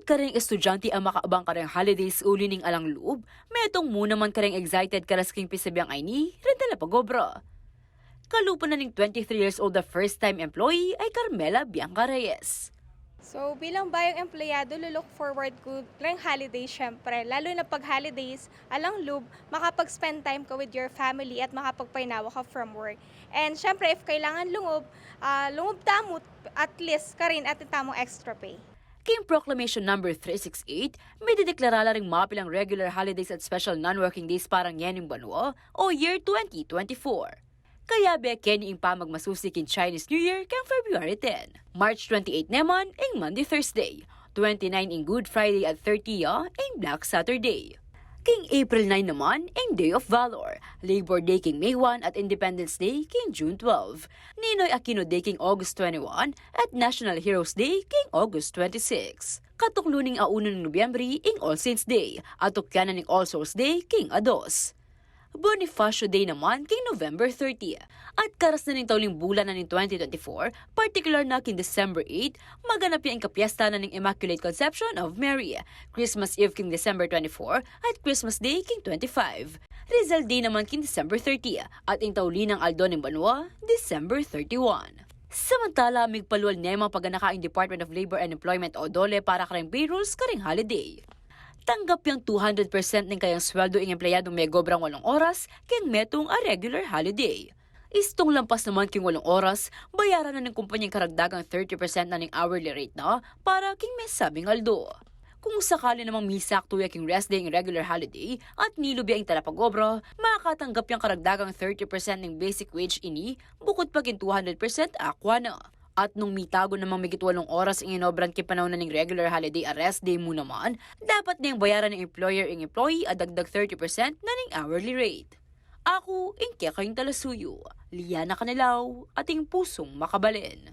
kareng estudyante ang makaabang kareng holidays uli ning alang loob, metong muna man kareng excited karasking pisabiyang ay ni Rendela Pagobra. Kalupa na ning 23 years old the first time employee ay Carmela Bianca Reyes. So bilang bayang empleyado, look forward ko lang holidays syempre. Lalo na pag holidays, alang loob, makapag-spend time ka with your family at makapagpainawa ka from work. And syempre, if kailangan lungob tamot, at least ka rin at tamong extra pay. King Proclamation number 368, may dideklarala ring mapilang regular holidays at special non-working days parang ngening banwa o year 2024. Kaya bekeni ing pamagmasusi kin Chinese New Year kang February 10. March 28 naman ing Monday Thursday, 29 ing Good Friday at 30 ing Black Saturday. King April 9 naman ing Day of Valor, Labor Day king May 1 at Independence Day king June 12, Ninoy Aquino Day king August 21 at National Heroes Day king August 26. Katukluning auno ng Nobyembre ing All Saints Day at tukyanan ing All Souls Day king Ados. Bonifacio Day naman king November 30 at karas na ning tauling bulan na ning 2024, particular na king December 8, maganap yung kapiesta na ning Immaculate Conception of Mary, Christmas Eve king December 24 at Christmas Day king 25. Rizal Day naman king December 30 at ing tauli ng Aldo ng Banwa, December 31. Samantala, migpaluwal niya mga paganaka ang Department of Labor and Employment o DOLE para kareng payrolls karing holiday. Tanggap yung 200% ng kayang sweldo ng empleyadong may gobrang 8 oras keng metong a regular holiday. Istong lampas naman king 8 oras, bayaran na ng kumpanyang karagdagang 30% na ng hourly rate na para king may sabing aldo. Kung sakali namang misakto king rest day ng regular holiday at nilubi ang talapagobra, makakatanggap yung karagdagang 30% ng basic wage ini bukod pa king 200% akwa na. At nung mitago namang migit 8 oras ang inobran kay panahon na ng regular holiday arrest day mo naman, dapat niyang bayaran ng employer ang employee at dagdag 30% na ng hourly rate. Ako, ingkya kayong talasuyo, Liana Kanilaw, ating pusong makabalin.